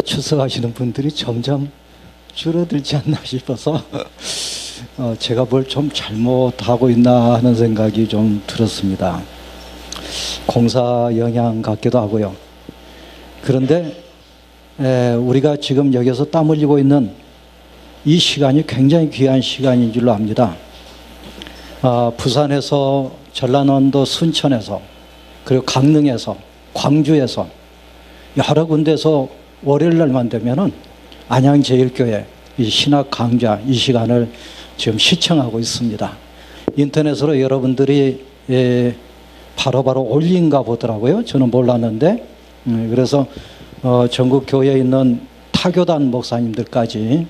출석하시는 분들이 점점 줄어들지 않나 싶어서 제가 뭘 좀 잘못하고 있나 하는 생각이 좀 들었습니다. 공사 영향 같기도 하고요. 그런데 우리가 지금 여기서 땀 흘리고 있는 이 시간이 굉장히 귀한 시간인 줄로 압니다. 부산에서, 전라남도 순천에서, 그리고 강릉에서, 광주에서 여러 군데서 월요일 날만 되면은 안양제일교회 이 신학 강좌 이 시간을 지금 시청하고 있습니다. 인터넷으로 여러분들이 바로바로 올린가 보더라고요. 저는 몰랐는데 그래서 전국 교회에 있는 타교단 목사님들까지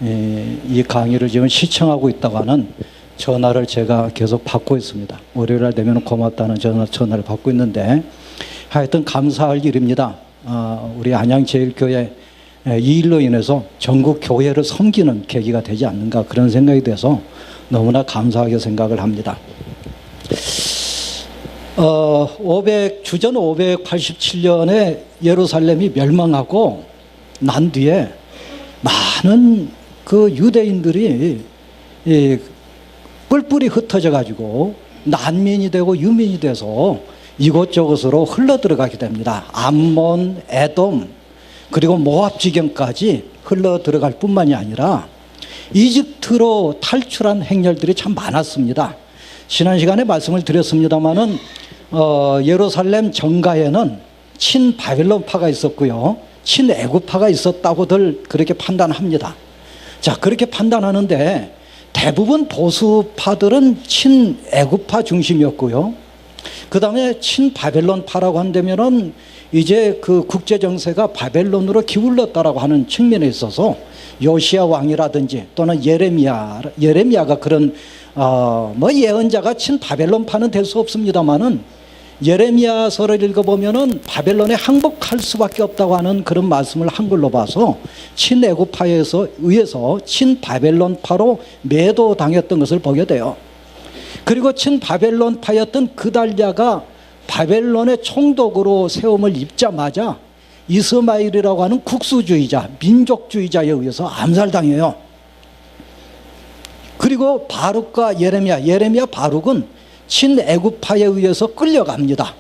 이 강의를 지금 시청하고 있다고 하는 전화를 제가 계속 받고 있습니다. 월요일 날 되면 고맙다는 전화를 받고 있는데 하여튼 감사할 일입니다. 우리 안양제일교회 이 일로 인해서 전국 교회를 섬기는 계기가 되지 않는가 그런 생각이 돼서 너무나 감사하게 생각을 합니다. 주전 587년에 예루살렘이 멸망하고 난 뒤에 많은 그 유대인들이 뿔뿔이 흩어져 가지고 난민이 되고 유민이 돼서 이곳저곳으로 흘러 들어가게 됩니다. 암몬, 에돔, 그리고 모압 지경까지 흘러 들어갈 뿐만이 아니라 이집트로 탈출한 행렬들이 참 많았습니다. 지난 시간에 말씀을 드렸습니다마는 예루살렘 정가에는 친바벨론파가 있었고요, 친애굽파가 있었다고들 그렇게 판단합니다. 자, 그렇게 판단하는데 대부분 보수파들은 친애굽파 중심이었고요. 그 다음에 친바벨론파라고 한다면은 이제 그 국제 정세가 바벨론으로 기울었다라고 하는 측면에 있어서 요시야 왕이라든지 또는 예레미야가 그런 예언자가 친바벨론파는 될 수 없습니다만은 예레미야서를 읽어보면은 바벨론에 항복할 수밖에 없다고 하는 그런 말씀을 한글로 봐서 친애굽파에 의해서 친바벨론파로 매도당했던 것을 보게 돼요. 그리고 친바벨론파였던 그달랴가 바벨론의 총독으로 세움을 입자마자 이스마일이라고 하는 국수주의자, 민족주의자에 의해서 암살당해요. 그리고 바룩과 예레미야 바룩은 친애굽파에 의해서 끌려갑니다.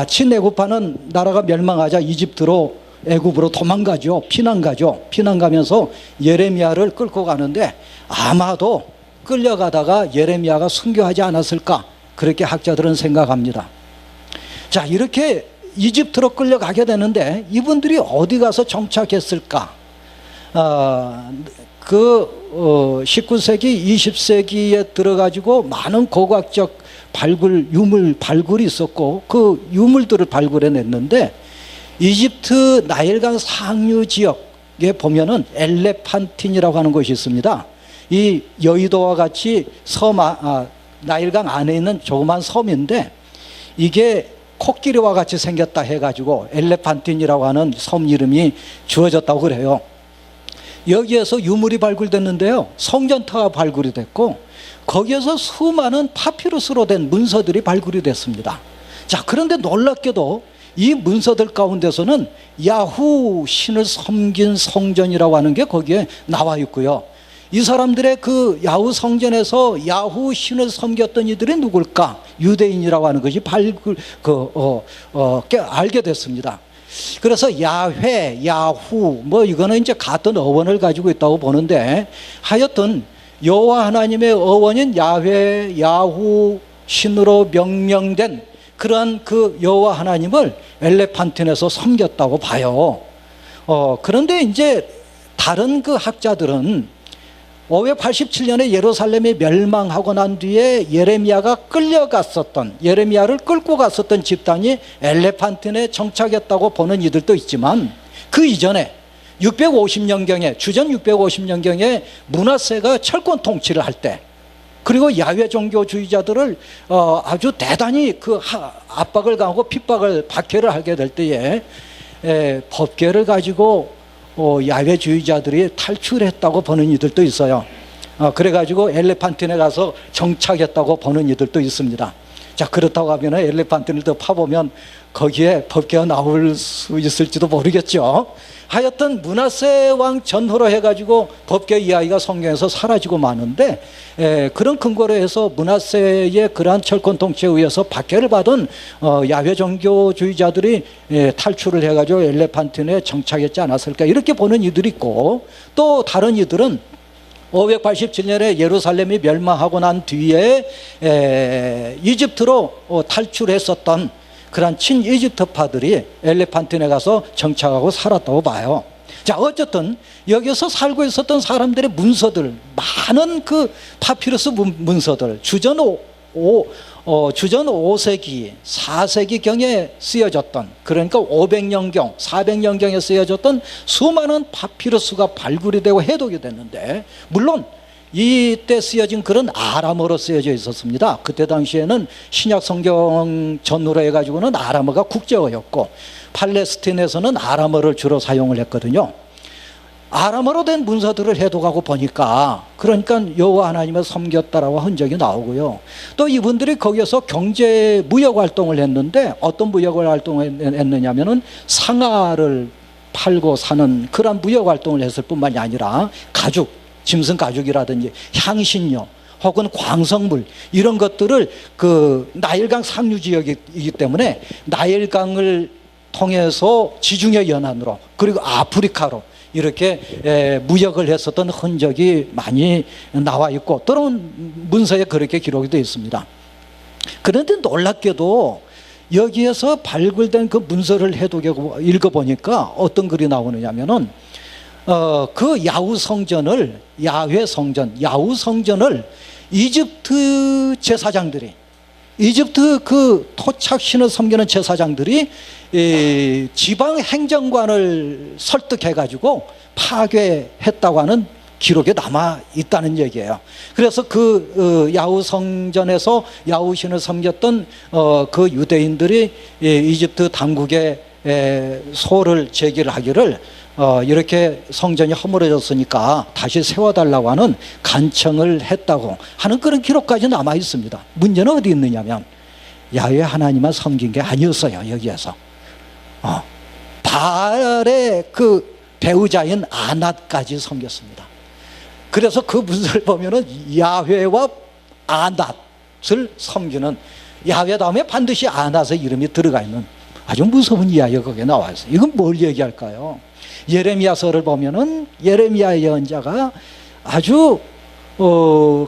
친애굽파는 나라가 멸망하자 이집트로 애굽으로 도망가죠. 피난 가면서 예레미야를 끌고 가는데 아마도 끌려가다가 예레미야가 순교하지 않았을까 그렇게 학자들은 생각합니다. 자, 이렇게 이집트로 끌려가게 되는데 이분들이 어디 가서 정착했을까? 19세기, 20세기에 들어가지고 많은 고고학적 유물 발굴이 있었고 그 유물들을 발굴해냈는데 이집트 나일강 상류 지역에 보면은 엘레판틴이라고 하는 곳이 있습니다. 이 여의도와 같이 나일강 안에 있는 조그만 섬인데 이게 코끼리와 같이 생겼다 해가지고 엘레판틴이라고 하는 섬 이름이 주어졌다고 그래요. 여기에서 유물이 발굴됐는데요, 성전터가 발굴이 됐고 거기에서 수많은 파피루스로 된 문서들이 발굴이 됐습니다. 자, 그런데 놀랍게도 이 문서들 가운데서는 야후 신을 섬긴 성전이라고 하는 게 거기에 나와 있고요. 이 사람들의 그 야후 성전에서 야후 신을 섬겼던 이들이 누굴까? 유대인이라고 하는 것이 알게 됐습니다. 그래서 야훼, 야후, 이거는 이제 같은 어원을 가지고 있다고 보는데 하여튼 여호와 하나님의 어원인 야훼, 야후 신으로 명명된 그러한 그 여호와 하나님을 엘레판틴에서 섬겼다고 봐요. 그런데 이제 다른 그 학자들은 587년에 예루살렘이 멸망하고 난 뒤에 예레미야를 끌고 갔었던 집단이 엘레판틴에 정착했다고 보는 이들도 있지만 그 이전에 650년경에 주전 650년경에 므낫세가 철권 통치를 할 때 그리고 야훼 종교주의자들을 아주 대단히 그 압박을 가하고 핍박을 박해를 하게 될 때에 법궤를 가지고 야훼주의자들이 탈출했다고 보는 이들도 있어요. 그래가지고 엘레판틴에 가서 정착했다고 보는 이들도 있습니다. 자, 그렇다고 하면 엘레판틴을 더 파보면 거기에 법계가 나올 수 있을지도 모르겠죠. 하여튼 므낫세 왕 전후로 해가지고 법계 이야기가 성경에서 사라지고 마는데, 그런 근거로 해서 므낫세의 그러한 철권 통치에 의해서 박해를 받은 야훼 종교주의자들이 탈출을 해가지고 엘레판틴에 정착했지 않았을까, 이렇게 보는 이들이 있고, 또 다른 이들은 587년에 예루살렘이 멸망하고 난 뒤에 이집트로 탈출했었던 그런 친이집트파들이 엘레판틴에 가서 정착하고 살았다고 봐요. 자, 어쨌든 여기서 살고 있었던 사람들의 문서들, 많은 그 파피루스 문서들, 주전 5세기, 4세기경에 쓰여졌던, 그러니까 500년경, 400년경에 쓰여졌던 수많은 파피루스가 발굴이 되고 해독이 됐는데, 물론 이때 쓰여진 글은 아람어로 쓰여져 있었습니다. 그때 당시에는 신약 성경 전후로 해가지고는 아람어가 국제어였고, 팔레스틴에서는 아람어를 주로 사용을 했거든요. 아람어로 된 문서들을 해독하고 보니까, 그러니까 여호와 하나님을 섬겼다라고 흔적이 나오고요. 또 이분들이 거기에서 경제 무역 활동을 했는데, 어떤 무역 활동을 했느냐면은 상아를 팔고 사는 그런 무역 활동을 했을 뿐만이 아니라 가죽, 짐승 가죽이라든지 향신료 혹은 광석물, 이런 것들을 그 나일강 상류 지역이기 때문에 나일강을 통해서 지중해 연안으로, 그리고 아프리카로 이렇게 무역을 했었던 흔적이 많이 나와 있고, 또는 문서에 그렇게 기록이 되어 있습니다. 그런데 놀랍게도 여기에서 발굴된 그 문서를 해독해 읽어보니까 어떤 글이 나오느냐면은, 그 야후 성전을, 야훼 성전, 야후 성전을 이집트 제사장들이, 이집트 그 토착신을 섬기는 제사장들이 지방 행정관을 설득해 가지고 파괴했다고 하는 기록에 남아 있다는 얘기예요. 그래서 그 야후 성전에서 야후 신을 섬겼던 그 유대인들이 이집트 당국에 소를 제기를 하기를, 이렇게 성전이 허물어졌으니까 다시 세워달라고 하는 간청을 했다고 하는 그런 기록까지 남아 있습니다. 문제는 어디 있느냐면, 야훼 하나님만 섬긴 게 아니었어요. 여기에서 바알의 그 배우자인 아낫까지 섬겼습니다. 그래서 그 문서를 보면은 야훼와 아낫을 섬기는, 야훼 다음에 반드시 아낫의 이름이 들어가 있는 아주 무서운 이야기가 거기에 나와 있어요. 이건 뭘 얘기할까요? 예레미야서를 보면은 예레미야 예언자가 아주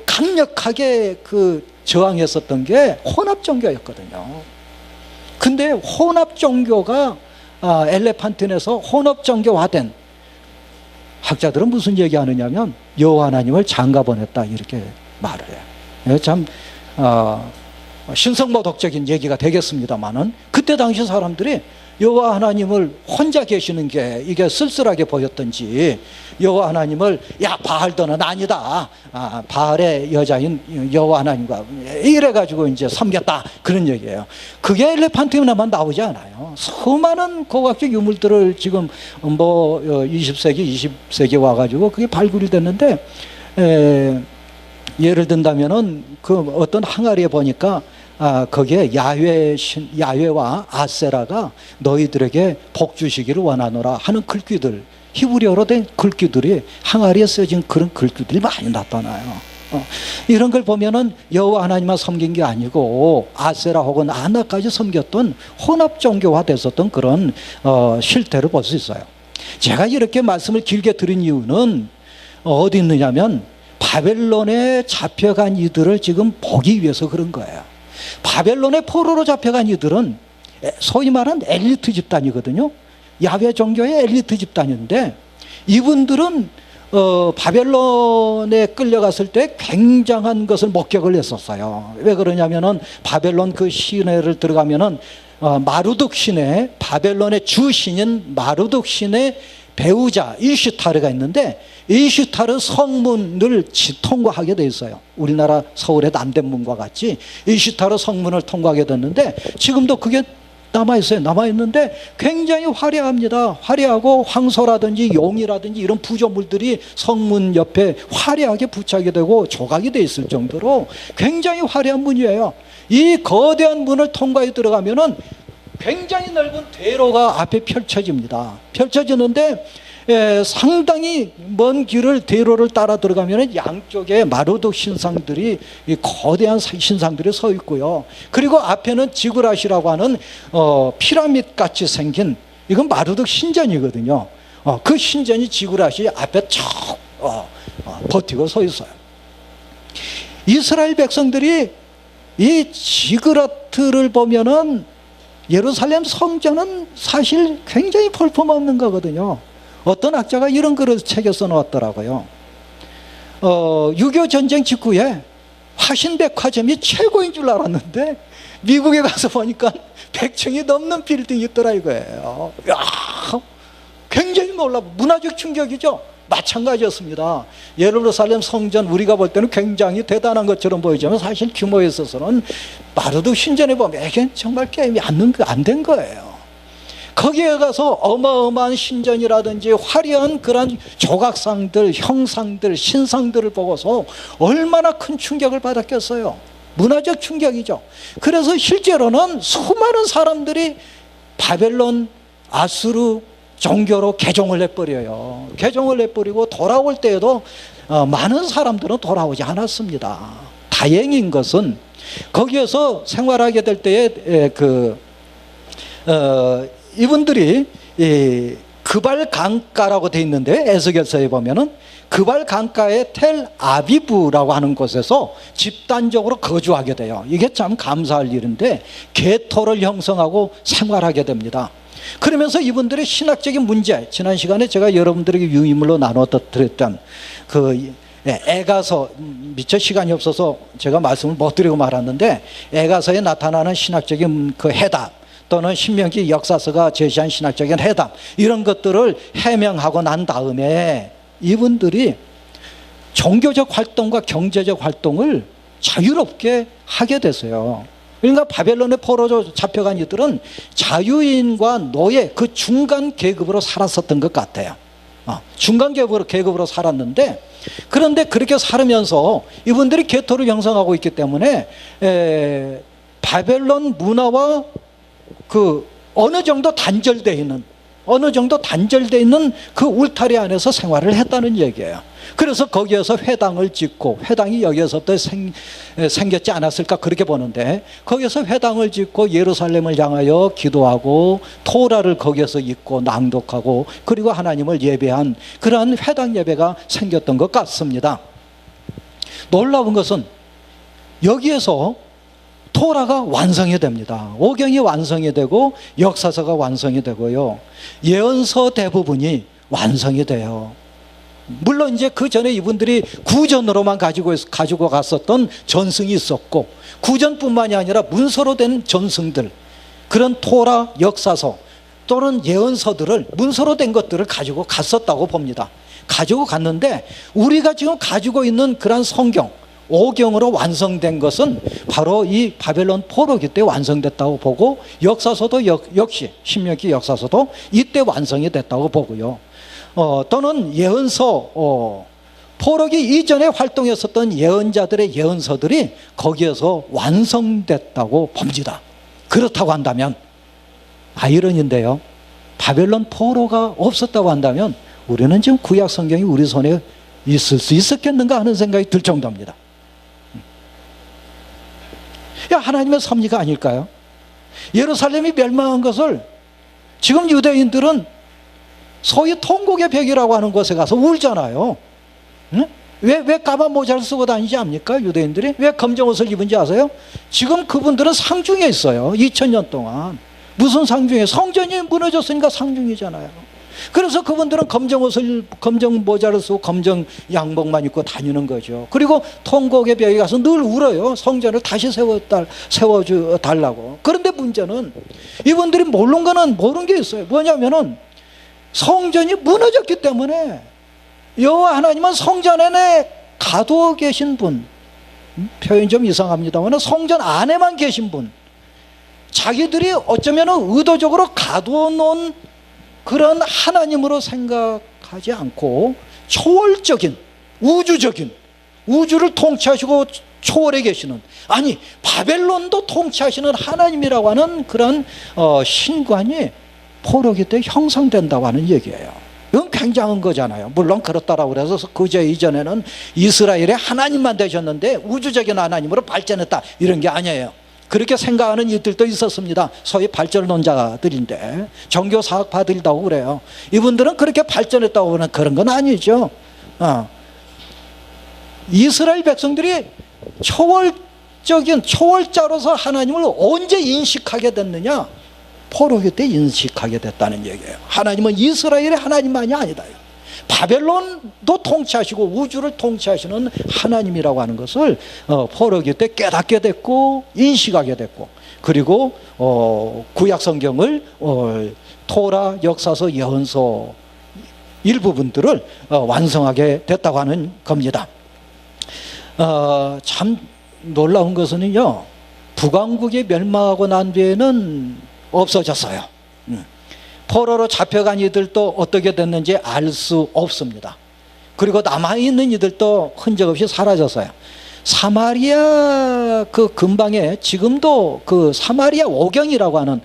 강력하게 그 저항했었던 게 혼합 종교였거든요. 근데 혼합 종교가 엘레판틴에서 혼합 종교화된, 학자들은 무슨 얘기하느냐면 여호와 하나님을 장가 보냈다, 이렇게 말을 해요. 참 신성모독적인 얘기가 되겠습니다만은, 그때 당시 사람들이 여호와 하나님을 혼자 계시는 게 이게 쓸쓸하게 보였던지, 여호와 하나님을 야 바알도는 아니다, 바알의 여자인 여호와 하나님과 이래가지고 이제 섬겼다, 그런 얘기예요. 그게 엘레판틴에만 나오지 않아요. 수많은 고고학적 유물들을 지금 뭐 20세기 20세기 와가지고 그게 발굴이 됐는데, 예를 든다면은 그 어떤 항아리에 보니까 거기에 야훼와 아세라가 너희들에게 복 주시기를 원하노라 하는 글귀들, 히브리어로 된 글귀들이 항아리에 쓰여진 그런 글귀들이 많이 나타나요. 이런 걸 보면은 여호와 하나님만 섬긴 게 아니고 아세라 혹은 아나까지 섬겼던 혼합 종교화 됐었던 그런 실태를 볼 수 있어요. 제가 이렇게 말씀을 길게 드린 이유는 어디 있느냐면, 바벨론에 잡혀간 이들을 지금 보기 위해서 그런 거예요. 바벨론의 포로로 잡혀간 이들은 소위 말하는 엘리트 집단이거든요. 야훼 종교의 엘리트 집단인데, 이분들은 바벨론에 끌려갔을 때 굉장한 것을 목격을 했었어요. 왜 그러냐면은 바벨론 그 시내를 들어가면은 마루둑 신의, 바벨론의 주신인 마루둑 신의 배우자 이슈타르가 있는데, 이슈타르 성문을 통과하게 돼 있어요. 우리나라 서울의 남대문과 같이 이슈타르 성문을 통과하게 됐는데, 지금도 그게 남아있어요. 남아있는데 굉장히 화려합니다. 화려하고 황소라든지 용이라든지 이런 부조물들이 성문 옆에 화려하게 부착이 되고 조각이 돼 있을 정도로 굉장히 화려한 문이에요. 이 거대한 문을 통과해 들어가면은 굉장히 넓은 대로가 앞에 펼쳐집니다. 펼쳐지는데 상당히 먼 길을 대로를 따라 들어가면 양쪽에 마르둑 신상들이, 거대한 신상들이 서 있고요. 그리고 앞에는 지구라시라고 하는 피라미드 같이 생긴, 이건 마르둑 신전이거든요. 그 신전이 지구라시 앞에 쭉 버티고 서 있어요. 이스라엘 백성들이 이 지그라트를 보면은 예루살렘 성전은 사실 굉장히 볼품없는 거거든요. 어떤 학자가 이런 글을 책에 써놓았더라고요. 6.25 전쟁 직후에 화신백화점이 최고인 줄 알았는데 미국에 가서 보니까 100층이 넘는 빌딩이 있더라 이거예요. 야, 굉장히 놀라고 문화적 충격이죠. 마찬가지였습니다. 예루살렘 성전 우리가 볼 때는 굉장히 대단한 것처럼 보이지만 사실 규모에 있어서는 마르둑 신전에 보면 이게 정말 게임이 안 된 거예요. 거기에 가서 어마어마한 신전이라든지 화려한 그런 조각상들, 형상들, 신상들을 보고서 얼마나 큰 충격을 받았겠어요. 문화적 충격이죠. 그래서 실제로는 수많은 사람들이 바벨론, 아수르 종교로 개종을 해버려요. 개종을 해버리고 돌아올 때에도 많은 사람들은 돌아오지 않았습니다. 다행인 것은 거기에서 생활하게 될 때에 이분들이 그발 강가라고 돼 있는데 에스겔서에 보면은 그발 강가의 텔 아비브라고 하는 곳에서 집단적으로 거주하게 돼요. 이게 참 감사할 일인데 개토를 형성하고 생활하게 됩니다. 그러면서 이분들의 신학적인 문제, 지난 시간에 제가 여러분들에게 유인물로 나눠드렸던 에가서, 미처 시간이 없어서 제가 말씀을 못 드리고 말았는데 에가서에 나타나는 신학적인 그 해답, 또는 신명기 역사서가 제시한 신학적인 해답, 이런 것들을 해명하고 난 다음에 이분들이 종교적 활동과 경제적 활동을 자유롭게 하게 됐어요. 그러니까 바벨론의 포로로 잡혀간 이들은 자유인과 노예, 그 중간 계급으로 살았었던 것 같아요. 중간 계급으로 살았는데, 그런데 그렇게 살으면서 이분들이 개토를 형성하고 있기 때문에 바벨론 문화와 어느 정도 단절되어 있는 그 울타리 안에서 생활을 했다는 얘기예요. 그래서 거기에서 회당을 짓고, 회당이 여기에서부터 생겼지 않았을까 그렇게 보는데, 거기에서 회당을 짓고 예루살렘을 향하여 기도하고 토라를 거기에서 읽고 낭독하고 그리고 하나님을 예배한 그러한 회당 예배가 생겼던 것 같습니다. 놀라운 것은 여기에서 토라가 완성이 됩니다. 오경이 완성이 되고 역사서가 완성이 되고요. 예언서 대부분이 완성이 돼요. 물론 이제 그 전에 이분들이 구전으로만 가지고 갔었던 전승이 있었고, 구전뿐만이 아니라 문서로 된 전승들, 그런 토라, 역사서 또는 예언서들을, 문서로 된 것들을 가지고 갔었다고 봅니다. 가지고 갔는데 우리가 지금 가지고 있는 그런 성경, 오경으로 완성된 것은 바로 이 바벨론 포로기 때 완성됐다고 보고, 역사서도 역시 신명기 역사서도 이때 완성이 됐다고 보고요. 또는 예언서, 포로기 이전에 활동했었던 예언자들의 예언서들이 거기에서 완성됐다고 봅니다. 그렇다고 한다면 아이러니인데요, 바벨론 포로가 없었다고 한다면 우리는 지금 구약 성경이 우리 손에 있을 수 있었겠는가 하는 생각이 들 정도입니다. 하나님의 섭리가 아닐까요? 예루살렘이 멸망한 것을 지금 유대인들은 소위 통곡의 벽이라고 하는 곳에 가서 울잖아요. 응? 왜 까만 모자를 쓰고 다니지 않습니까? 유대인들이 왜 검정 옷을 입은지 아세요? 지금 그분들은 상중에 있어요. 2000년 동안. 무슨 상중에? 성전이 무너졌으니까 상중이잖아요. 그래서 그분들은 검정 모자를 쓰고 검정 양복만 입고 다니는 거죠. 그리고 통곡의 벽에 가서 늘 울어요. 성전을 다시 세워달라고. 그런데 문제는 이분들이 모르는 게 있어요. 뭐냐면은 성전이 무너졌기 때문에 여호와 하나님은 성전 안에 가두어 계신 분, 표현이 좀 이상합니다만 성전 안에만 계신 분, 자기들이 어쩌면 의도적으로 가두어 놓은 그런 하나님으로 생각하지 않고 초월적인, 우주적인, 우주를 통치하시고 초월해 계시는, 아니 바벨론도 통치하시는 하나님이라고 하는 그런 신관이 포로기 때 형성된다고 하는 얘기예요. 이건 굉장한 거잖아요. 물론 그렇다라고 그래서 그제 이전에는 이스라엘의 하나님만 되셨는데 우주적인 하나님으로 발전했다 이런 게 아니에요. 그렇게 생각하는 이들도 있었습니다. 소위 발전론자들인데 종교사학파들이라고 그래요. 이분들은 그렇게 발전했다고 하는 그런 건 아니죠. 이스라엘 백성들이 초월자로서 하나님을 언제 인식하게 됐느냐? 포로기 때 인식하게 됐다는 얘기예요. 하나님은 이스라엘의 하나님만이 아니다. 바벨론도 통치하시고 우주를 통치하시는 하나님이라고 하는 것을 포로기 때 깨닫게 됐고 인식하게 됐고, 그리고 구약 성경을 토라, 역사서, 예언서 일부분들을 완성하게 됐다고 하는 겁니다. 참 놀라운 것은요, 북왕국이 멸망하고 난 뒤에는 없어졌어요. 포로로 잡혀간 이들도 어떻게 됐는지 알 수 없습니다. 그리고 남아있는 이들도 흔적 없이 사라졌어요. 사마리아 그 근방에 지금도 그 사마리아 오경이라고 하는,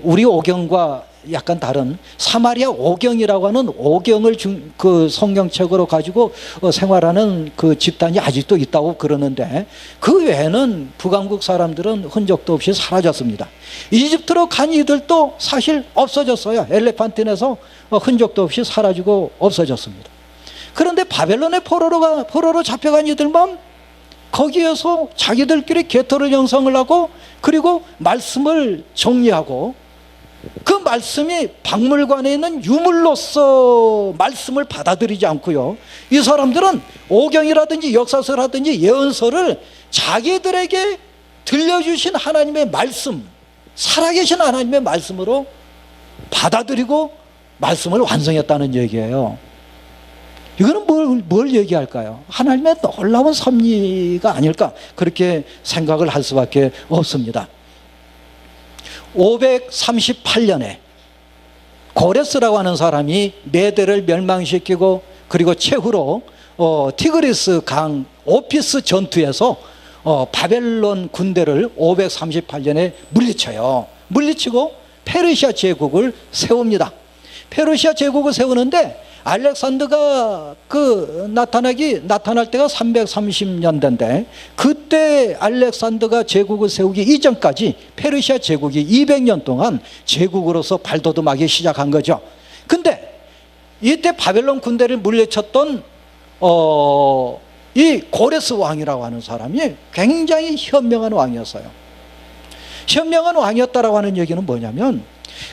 우리 오경과 약간 다른 사마리아 오경이라고 하는 오경을 그 성경책으로 가지고 생활하는 그 집단이 아직도 있다고 그러는데, 그 외에는 북왕국 사람들은 흔적도 없이 사라졌습니다. 이집트로 간 이들도 사실 없어졌어요. 엘레판틴에서 흔적도 없이 사라지고 없어졌습니다. 그런데 바벨론의 포로로 잡혀간 이들만 거기에서 자기들끼리 개토를 형성을 하고, 그리고 말씀을 정리하고, 그 말씀이 박물관에 있는 유물로서 말씀을 받아들이지 않고요, 이 사람들은 오경이라든지 역사서라든지 예언서를 자기들에게 들려주신 하나님의 말씀, 살아계신 하나님의 말씀으로 받아들이고 말씀을 완성했다는 얘기예요. 이거는 뭘 얘기할까요? 하나님의 놀라운 섭리가 아닐까, 그렇게 생각을 할 수밖에 없습니다. 538년에 고레스라고 하는 사람이 메대를 멸망시키고, 그리고 최후로 티그리스 강 오피스 전투에서 바벨론 군대를 538년에 물리쳐요. 물리치고 페르시아 제국을 세웁니다. 페르시아 제국을 세우는데 알렉산더가 나타날 때가 330년대인데, 그때 알렉산더가 제국을 세우기 이전까지 페르시아 제국이 200년 동안 제국으로서 발돋움하기 시작한 거죠. 근데 이때 바벨론 군대를 물리쳤던 이 고레스 왕이라고 하는 사람이 굉장히 현명한 왕이었어요. 현명한 왕이었다라고 하는 얘기는 뭐냐면,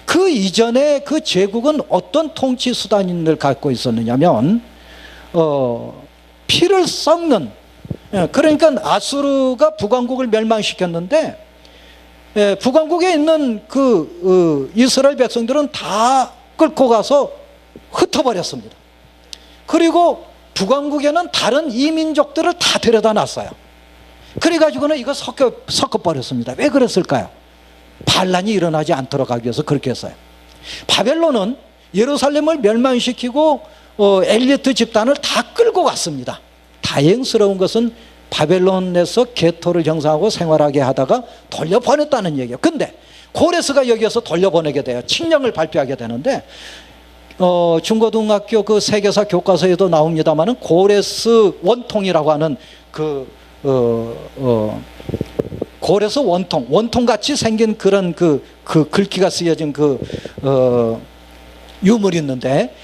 그 이전에 그 제국은 어떤 통치 수단을 갖고 있었느냐면, 피를 섞는, 그러니까 아수르가 북왕국을 멸망시켰는데, 북왕국에 있는 그 이스라엘 백성들은 다 끌고 가서 흩어버렸습니다. 그리고 북왕국에는 다른 이민족들을 다 데려다 놨어요. 그래가지고는 이거 섞어버렸습니다. 왜 그랬을까요? 반란이 일어나지 않도록 하기 위해서 그렇게 했어요. 바벨론은 예루살렘을 멸망시키고 엘리트 집단을 다 끌고 갔습니다. 다행스러운 것은 바벨론에서 개토를 형성하고 생활하게 하다가 돌려보냈다는 얘기예요. 근데 고레스가 여기에서 돌려보내게 돼요. 칙령을 발표하게 되는데, 중고등학교 그 세계사 교과서에도 나옵니다만은 고레스 원통이라고 하는 고레스 원통같이 생긴 그런 그 글귀가 쓰여진 유물이 있는데,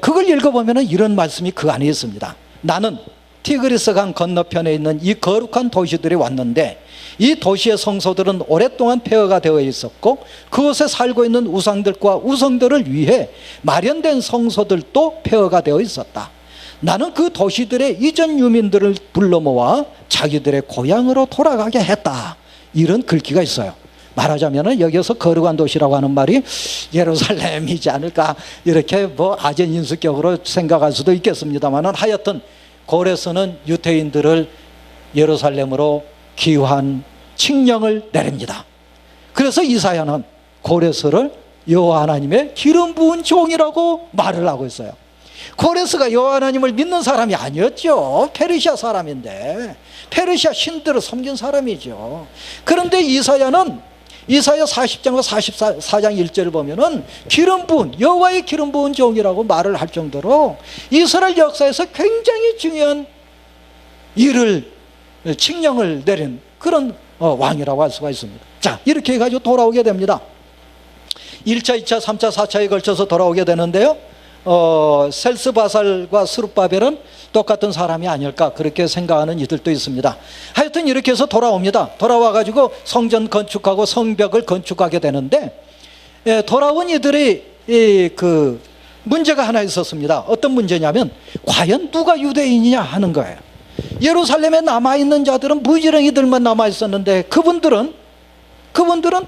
그걸 읽어보면 이런 말씀이 그 안에 있습니다. 나는 티그리스 강 건너편에 있는 이 거룩한 도시들이 왔는데, 이 도시의 성소들은 오랫동안 폐허가 되어 있었고, 그곳에 살고 있는 우상들과 우성들을 위해 마련된 성소들도 폐허가 되어 있었다. 나는 그 도시들의 이전 유민들을 불러 모아 자기들의 고향으로 돌아가게 했다. 이런 글귀가 있어요. 말하자면 여기서 거룩한 도시라고 하는 말이 예루살렘이지 않을까, 이렇게 아전인수격으로 생각할 수도 있겠습니다만, 하여튼 고레스는 유대인들을 예루살렘으로 귀환 칙령을 내립니다. 그래서 이사야는 고레스를 여호와 하나님의 기름 부은 종이라고 말을 하고 있어요. 고레스가 여호와 하나님을 믿는 사람이 아니었죠. 페르시아 사람인데 페르시아 신들을 섬긴 사람이죠. 그런데 이사야는 이사야 40장과 44장 1절을 보면은 기름 부은 여호와의 기름 부은 종이라고 말을 할 정도로 이스라엘 역사에서 굉장히 중요한 일을 칙령을 내린 그런 왕이라고 할 수가 있습니다. 자, 이렇게 해가지고 돌아오게 됩니다. 1차, 2차, 3차, 4차에 걸쳐서 돌아오게 되는데요. 셀스바살과 스룹바벨은 똑같은 사람이 아닐까 그렇게 생각하는 이들도 있습니다. 하여튼 이렇게 해서 돌아옵니다. 돌아와가지고 성전 건축하고 성벽을 건축하게 되는데 돌아온 이들이 그 문제가 하나 있었습니다. 어떤 문제냐면 과연 누가 유대인이냐 하는 거예요. 예루살렘에 남아있는 자들은 무지랭이들만 남아있었는데 그분들은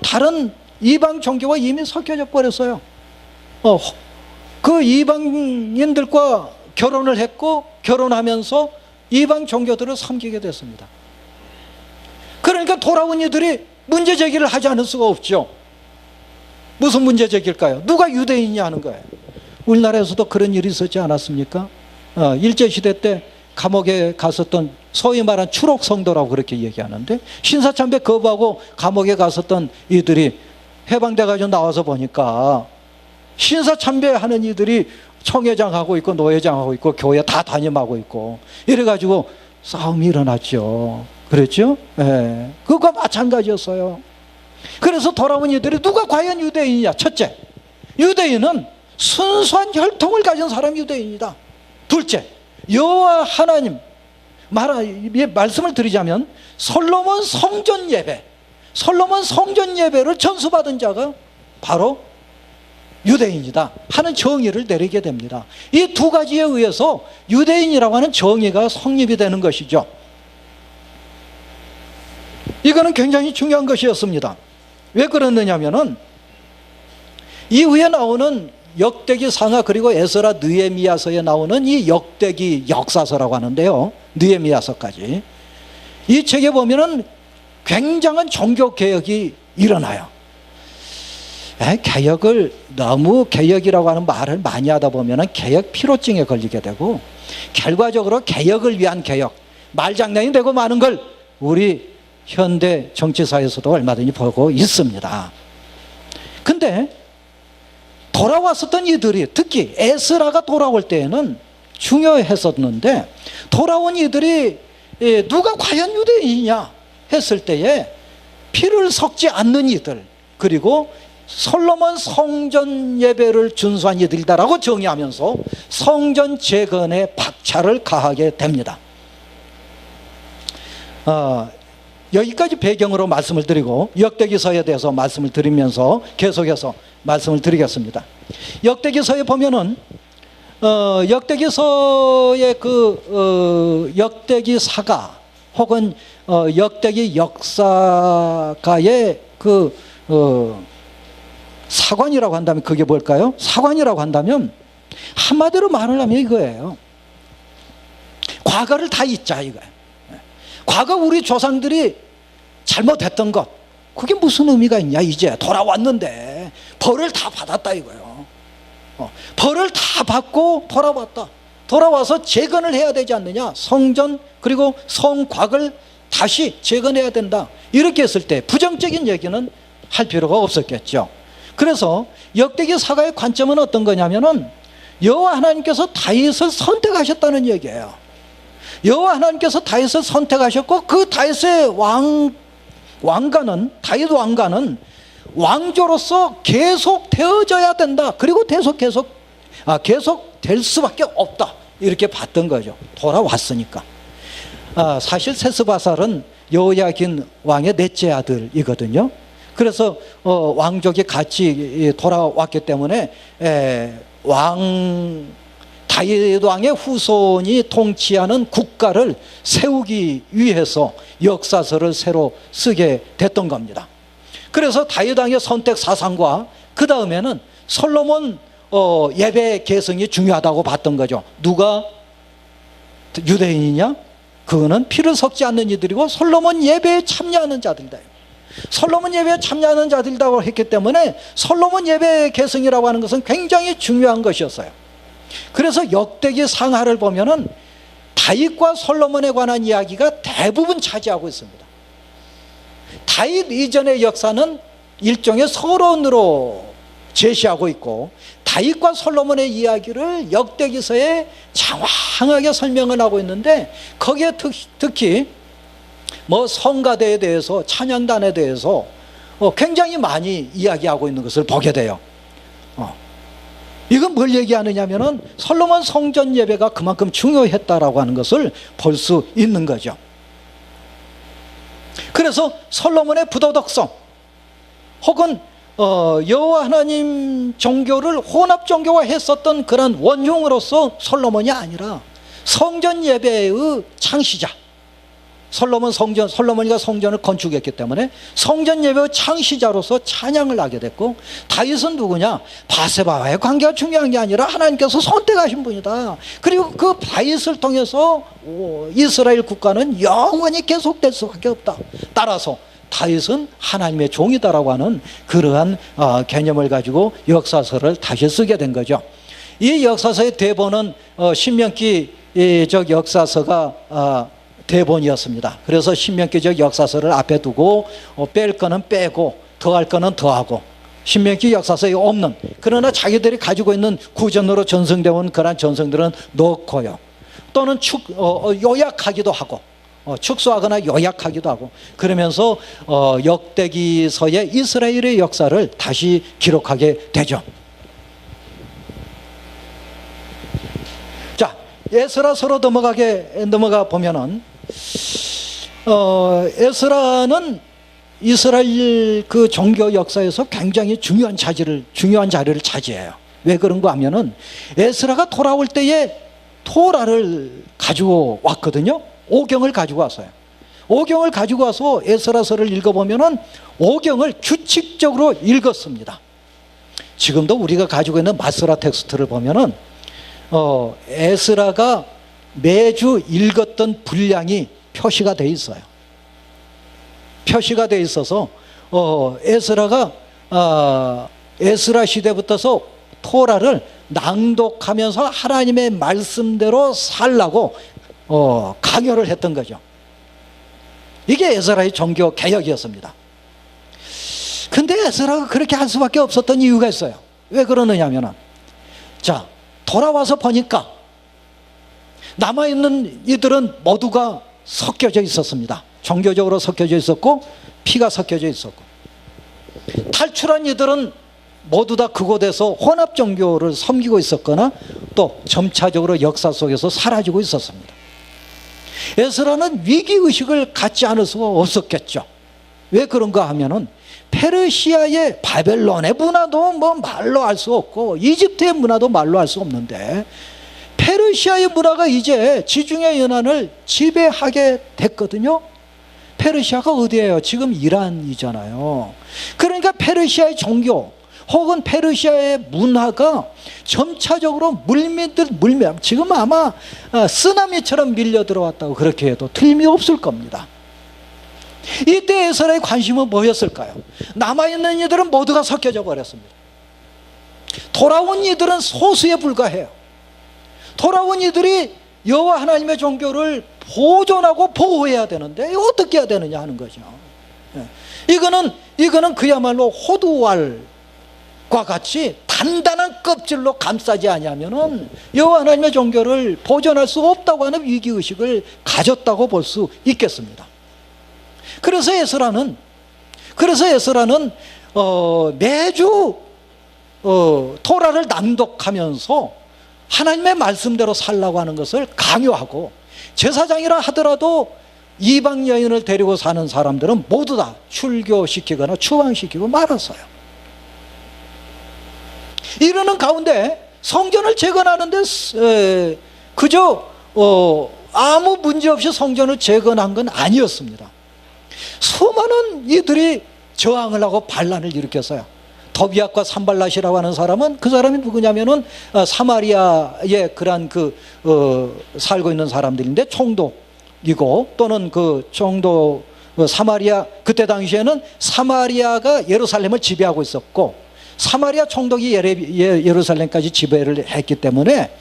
다른 이방 종교와 이미 섞여져 버렸어요. 그 이방인들과 결혼을 했고 결혼하면서 이방 종교들을 섬기게 됐습니다. 그러니까 돌아온 이들이 문제 제기를 하지 않을 수가 없죠. 무슨 문제 제기일까요? 누가 유대인이냐 하는 거예요. 우리나라에서도 그런 일이 있었지 않았습니까? 일제시대 때 감옥에 갔었던 소위 말한 추록 성도라고 그렇게 얘기하는데 신사참배 거부하고 감옥에 갔었던 이들이 해방돼가지고 나와서 보니까 신사참배하는 이들이 청회장하고 있고 노회장하고 있고 교회 다 담임하고 있고 이래가지고 싸움이 일어났죠. 그랬죠? 예. 그거 마찬가지였어요. 그래서 돌아온 이들이 누가 과연 유대인이냐? 첫째, 유대인은 순수한 혈통을 가진 사람이 유대인이다. 둘째, 여호와 하나님 말씀을 드리자면 솔로몬 성전 예배를 전수받은 자가 바로 유대인이다 하는 정의를 내리게 됩니다. 이 두 가지에 의해서 유대인이라고 하는 정의가 성립이 되는 것이죠. 이거는 굉장히 중요한 것이었습니다. 왜 그러느냐면은 이후에 나오는 역대기 상하 그리고 에스라 느헤미야서에 나오는 이 역대기 역사서라고 하는데요. 느헤미야서까지 이 책에 보면은 굉장한 종교 개혁이 일어나요. 개혁을 너무 개혁이라고 하는 말을 많이 하다 보면은 개혁 피로증에 걸리게 되고 결과적으로 개혁을 위한 개혁 말장난이 되고 마는 걸 우리 현대 정치사에서도 얼마든지 보고 있습니다. 근데 돌아왔었던 이들이 특히 에스라가 돌아올 때에는 중요했었는데 돌아온 이들이 누가 과연 유대인이냐 했을 때에 피를 섞지 않는 이들 그리고 솔로몬 성전 예배를 준수한 이들이다라고 정의하면서 성전 재건에 박차를 가하게 됩니다. 여기까지 배경으로 말씀을 드리고 역대기서에 대해서 말씀을 드리면서 계속해서 말씀을 드리겠습니다. 역대기서에 보면은 역대기서의 역대기사가 혹은 역대기 역사가의 사관이라고 한다면 그게 뭘까요? 사관이라고 한다면 한마디로 말을 하면 이거예요. 과거를 다 잊자 이거예요. 과거 우리 조상들이 잘못했던 것 그게 무슨 의미가 있냐. 이제 돌아왔는데 벌을 다 받았다 이거예요. 벌을 다 받고 돌아와서 재건을 해야 되지 않느냐. 성전 그리고 성곽을 다시 재건해야 된다. 이렇게 했을 때 부정적인 얘기는 할 필요가 없었겠죠. 그래서 역대기 사가의 관점은 어떤 거냐면은 여호와 하나님께서 다윗을 선택하셨다는 얘기예요. 여호와 하나님께서 다윗을 선택하셨고 그 다윗의 왕가는 다윗 왕가는 왕조로서 계속 되어져야 된다. 그리고 계속 될 수밖에 없다. 이렇게 봤던 거죠. 돌아왔으니까. 사실 셋스바살은 여호야긴 왕의 넷째 아들이거든요. 그래서 왕족이 같이 돌아왔기 때문에 다윗 왕의 후손이 통치하는 국가를 세우기 위해서 역사서를 새로 쓰게 됐던 겁니다. 그래서 다윗 왕의 선택 사상과 그 다음에는 솔로몬 예배 개성이 중요하다고 봤던 거죠. 누가 유대인이냐? 그거는 피를 섞지 않는 이들이고 솔로몬 예배에 참여하는 자들이다. 솔로몬 예배에 참여하는 자들이라고 했기 때문에 솔로몬 예배의 개성이라고 하는 것은 굉장히 중요한 것이었어요. 그래서 역대기 상하를 보면은 다윗과 솔로몬에 관한 이야기가 대부분 차지하고 있습니다. 다윗 이전의 역사는 일종의 서론으로 제시하고 있고, 다윗과 솔로몬의 이야기를 역대기서에 장황하게 설명을 하고 있는데, 거기에 특히 뭐 성가대에 대해서, 찬양단에 대해서 굉장히 많이 이야기하고 있는 것을 보게 돼요. 이건 뭘 얘기하느냐면은 솔로몬 성전 예배가 그만큼 중요했다라고 하는 것을 볼 수 있는 거죠. 그래서 솔로몬의 부도덕성, 혹은 여호와 하나님 종교를 혼합 종교화 했었던 그런 원흉으로서 솔로몬이 아니라 성전 예배의 창시자, 솔로몬이가 성전을 건축했기 때문에 성전 예배의 창시자로서 찬양을 하게 됐고, 다윗은 누구냐? 바세바와의 관계가 중요한 게 아니라 하나님께서 선택하신 분이다. 그리고 그 다윗을 통해서 이스라엘 국가는 영원히 계속될 수밖에 없다. 따라서 다윗은 하나님의 종이다라고 하는 그러한 개념을 가지고 역사서를 다시 쓰게 된 거죠. 이 역사서의 대본은 신명기적 역사서가 대본이었습니다. 그래서 신명기적 역사서를 앞에 두고 뺄 거는 빼고 더할 거는 더하고, 신명기 역사서에 없는, 그러나 자기들이 가지고 있는 구전으로 전승되어 온 그런 전승들은 넣고요. 또는 요약하기도 하고, 축소하거나 요약하기도 하고, 그러면서 역대기서의 이스라엘의 역사를 다시 기록하게 되죠. 자, 에스라서로 넘어가 보면은 에스라는 이스라엘 그 종교 역사에서 굉장히 중요한 자리를 차지해요. 왜 그런가 하면은 에스라가 돌아올 때에 토라를 가지고 왔거든요. 오경을 가지고 왔어요. 오경을 가지고 와서 에스라서를 읽어보면은 오경을 규칙적으로 읽었습니다. 지금도 우리가 가지고 있는 마스라 텍스트를 보면은 에스라가 매주 읽었던 분량이 표시가 돼 있어요. 표시가 돼 있어서 에스라가 에스라 시대부터서 토라를 낭독하면서 하나님의 말씀대로 살라고 강요를 했던 거죠. 이게 에스라의 종교 개혁이었습니다. 근데 에스라가 그렇게 할 수밖에 없었던 이유가 있어요. 왜 그러느냐면은, 자, 돌아와서 보니까 남아있는 이들은 모두가 섞여져 있었습니다. 종교적으로 섞여져 있었고, 피가 섞여져 있었고, 탈출한 이들은 모두 다 그곳에서 혼합 종교를 섬기고 있었거나 또 점차적으로 역사 속에서 사라지고 있었습니다. 에스라는 위기의식을 갖지 않을 수가 없었겠죠. 왜 그런가 하면은 페르시아의 바벨론의 문화도 뭐 말로 할 수 없고, 이집트의 문화도 말로 할 수 없는데, 페르시아의 문화가 이제 지중해 연안을 지배하게 됐거든요. 페르시아가 어디예요? 지금 이란이잖아요. 그러니까 페르시아의 종교 혹은 페르시아의 문화가 점차적으로 지금 아마 쓰나미처럼 밀려 들어왔다고 그렇게 해도 틀림이 없을 겁니다. 이때 에스라의 관심은 뭐였을까요? 남아있는 이들은 모두가 섞여져 버렸습니다. 돌아온 이들은 소수에 불과해요. 돌아온 이들이 여호와 하나님의 종교를 보존하고 보호해야 되는데 어떻게 해야 되느냐 하는 거죠. 이거는 그야말로 호두알과 같이 단단한 껍질로 감싸지 아니하면은 여호와 하나님의 종교를 보존할 수 없다고 하는 위기의식을 가졌다고 볼 수 있겠습니다. 그래서 에스라는 매주 토라를 낭독하면서 하나님의 말씀대로 살라고 하는 것을 강요하고, 제사장이라 하더라도 이방 여인을 데리고 사는 사람들은 모두 다 출교시키거나 추방시키고 말았어요. 이러는 가운데 성전을 재건하는데 그저 아무 문제 없이 성전을 재건한 건 아니었습니다. 수많은 이들이 저항을 하고 반란을 일으켰어요. 더비압과 산발랏이라고 하는 사람은, 그 사람이 누구냐면은 사마리아에 그런 살고 있는 사람들인데 총독이고, 또는 사마리아, 그때 당시에는 사마리아가 예루살렘을 지배하고 있었고, 사마리아 총독이 예루살렘까지 지배를 했기 때문에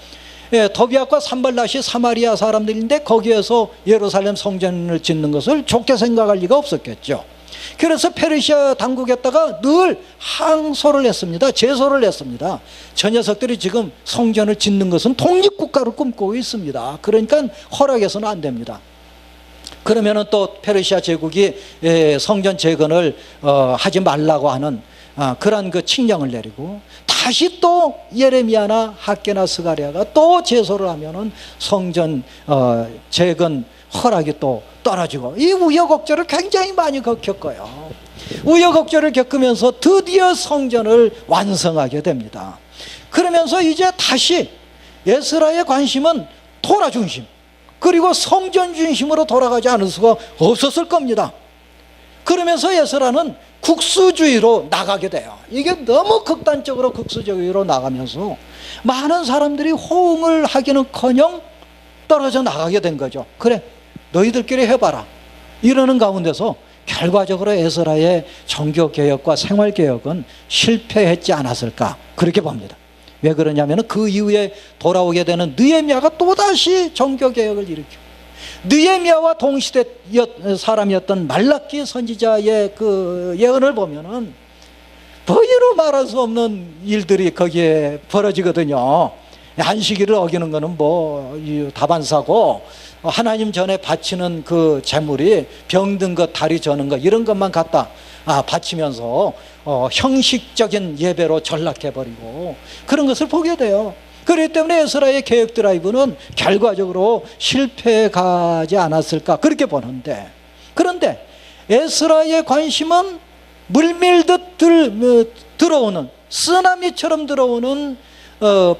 도비앗과 산발랏이 사마리아 사람들인데 거기에서 예루살렘 성전을 짓는 것을 좋게 생각할 리가 없었겠죠. 그래서 페르시아 당국에다가 늘 항소를 했습니다. 제소를 했습니다. 저 녀석들이 지금 성전을 짓는 것은 독립국가를 꿈꾸고 있습니다. 그러니까 허락해서는 안 됩니다. 그러면은 또 페르시아 제국이 성전 재건을 하지 말라고 하는 그런 그 칙령을 내리고, 다시 또 예레미야나 학개나 스가랴가 또 제소를 하면은 성전 재건 허락이 또 떨어지고, 이 우여곡절을 굉장히 많이 겪어요. 우여곡절을 겪으면서 드디어 성전을 완성하게 됩니다. 그러면서 이제 다시 에스라의 관심은 토라 중심, 그리고 성전 중심으로 돌아가지 않을 수가 없었을 겁니다. 그러면서 에스라는 국수주의로 나가게 돼요. 이게 너무 극단적으로 국수주의로 나가면서 많은 사람들이 호응을 하기는커녕 떨어져 나가게 된 거죠. 그래, 너희들끼리 해봐라 이러는 가운데서 결과적으로 에스라의 종교개혁과 생활개혁은 실패했지 않았을까, 그렇게 봅니다. 왜 그러냐면 그 이후에 돌아오게 되는 느헤미야가 또다시 종교개혁을 일으키고, 느헤미야와 동시대 사람이었던 말라기 선지자의 그 예언을 보면은 보이로 말할 수 없는 일들이 거기에 벌어지거든요. 안식일을 어기는 거는 뭐 다반사고, 하나님 전에 바치는 그 제물이 병든 것, 다리 저는 것, 이런 것만 갖다 바치면서 형식적인 예배로 전락해버리고 그런 것을 보게 돼요. 그렇기 때문에 에스라의 개혁 드라이브는 결과적으로 실패해 가지 않았을까, 그렇게 보는데, 그런데 에스라의 관심은 물밀듯 들어오는, 쓰나미처럼 들어오는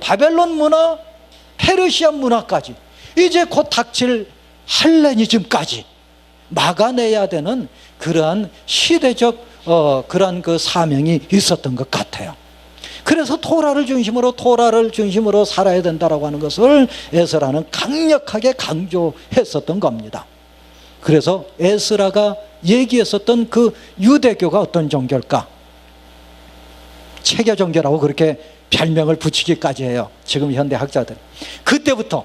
바벨론 문화, 페르시아 문화까지, 이제 곧 닥칠 헬레니즘까지 막아내야 되는 그러한 시대적 그러한 그 사명이 있었던 것 같아요. 그래서 토라를 중심으로 살아야 된다라고 하는 것을 에스라는 강력하게 강조했었던 겁니다. 그래서 에스라가 얘기했었던 그 유대교가 어떤 종교일까? 체계 종교라고 그렇게 별명을 붙이기까지 해요, 지금 현대 학자들. 그때부터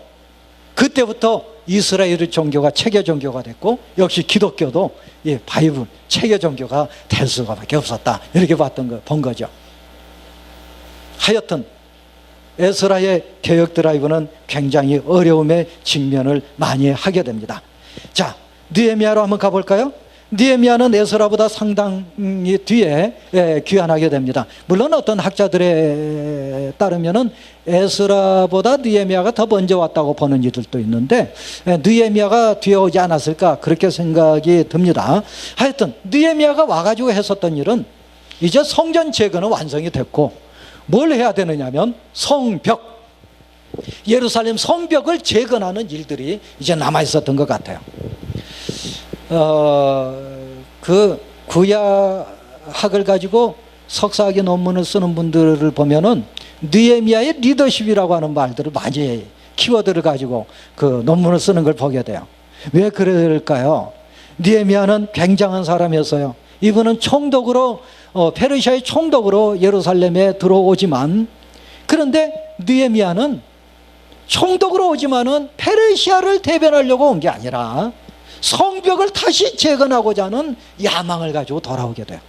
이스라엘의 종교가 체계 종교가 됐고, 역시 기독교도 바이블 체계 종교가 될 수밖에 없었다, 이렇게 본 거죠. 하여튼 에스라의 개혁 드라이브는 굉장히 어려움에 직면을 많이 하게 됩니다. 자, 느헤미야로 한번 가볼까요? 느헤미야는 에스라보다 상당히 뒤에 귀환하게 됩니다. 물론 어떤 학자들에 따르면은 에스라보다 느헤미야가 더 먼저 왔다고 보는 이들도 있는데, 느헤미야가 뒤에 오지 않았을까, 그렇게 생각이 듭니다. 하여튼 느헤미야가 와가지고 했었던 일은, 이제 성전 재건은 완성이 됐고 뭘 해야 되느냐면 성벽, 예루살렘 성벽을 재건하는 일들이 이제 남아 있었던 것 같아요. 그 구약학을 가지고 석사학위 논문을 쓰는 분들을 보면은 느헤미야의 리더십이라고 하는 말들을 많이, 키워드를 가지고 그 논문을 쓰는 걸 보게 돼요. 왜 그럴까요? 느헤미야는 굉장한 사람이었어요. 이분은 총독으로, 페르시아의 총독으로 예루살렘에 들어오지만, 그런데 느헤미야는 총독으로 오지만은 페르시아를 대변하려고 온 게 아니라 성벽을 다시 재건하고자 하는 야망을 가지고 돌아오게 돼요.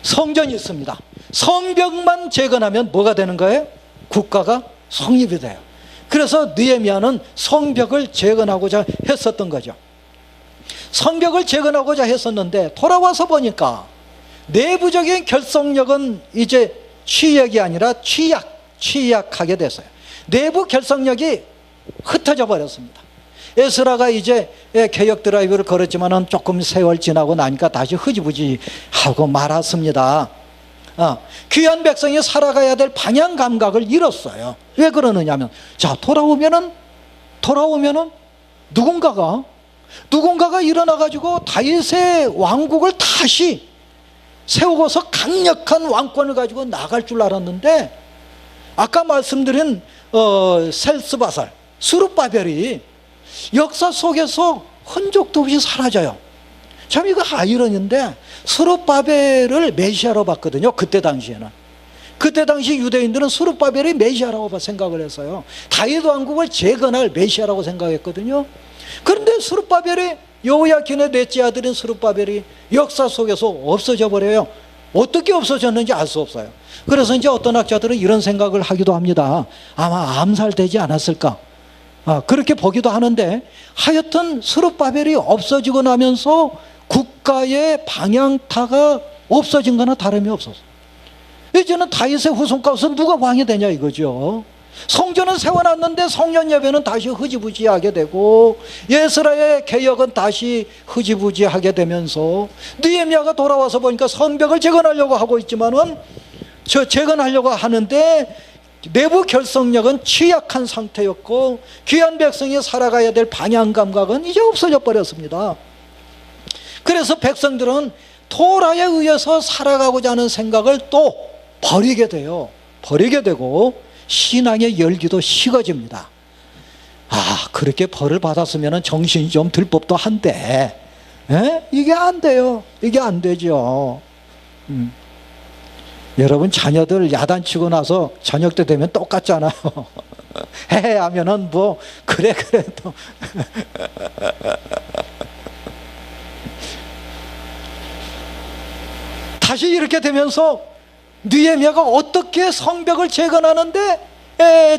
성전이 있습니다. 성벽만 재건하면 뭐가 되는 거예요? 국가가 성립이 돼요. 그래서 느헤미야는 성벽을 재건하고자 했었던 거죠. 성벽을 재건하고자 했었는데 돌아와서 보니까 내부적인 결속력은 이제 취약이 아니라 취약하게 됐어요. 내부 결속력이 흩어져 버렸습니다. 에스라가 이제 개혁 드라이브를 걸었지만은 조금 세월 지나고 나니까 다시 흐지부지하고 말았습니다. 귀한 백성이 살아가야 될 방향 감각을 잃었어요. 왜 그러느냐면, 자, 돌아오면은 누군가가 일어나가지고 다윗의 왕국을 다시 세우고서 강력한 왕권을 가지고 나갈 줄 알았는데, 아까 말씀드린 셀스바살, 스룹바벨이 역사 속에서 흔적도 없이 사라져요. 참 이거 아이러니인데 스룹바벨을 메시아로 봤거든요, 그때 당시에는. 그때 당시 유대인들은 스룹바벨이 메시아라고 생각을 했어요. 다윗 왕국을 재건할 메시아라고 생각했거든요. 그런데 스룹바벨이, 여호야긴의 넷째 아들인 스룹바벨이 역사 속에서 없어져 버려요. 어떻게 없어졌는지 알 수 없어요. 그래서 이제 어떤 학자들은 이런 생각을 하기도 합니다. 아마 암살되지 않았을까, 그렇게 보기도 하는데, 하여튼 스룹바벨이 없어지고 나면서 국가의 방향타가 없어진 거나 다름이 없었어요. 이제는 다윗의 후손 가운데서 누가 왕이 되냐 이거죠. 성전은 세워놨는데 성전 예배는 다시 흐지부지하게 되고, 예스라의 개혁은 다시 흐지부지하게 되면서, 느헤미야가 돌아와서 보니까 성벽을 재건하려고 하고 있지만은, 재건하려고 하는데 내부 결속력은 취약한 상태였고, 귀한 백성이 살아가야 될 방향 감각은 이제 없어져 버렸습니다. 그래서 백성들은 토라에 의해서 살아가고자 하는 생각을 또 버리게 돼요. 버리게 되고 신앙의 열기도 식어집니다. 그렇게 벌을 받았으면 정신이 좀 들 법도 한데, 이게 안 돼요. 이게 안 되죠. 여러분, 자녀들 야단치고 나서 저녁 때 되면 똑같잖아요. 해 하면은 뭐 그래 또 다시 이렇게 되면서 느헤미야가 어떻게 성벽을 재건하는데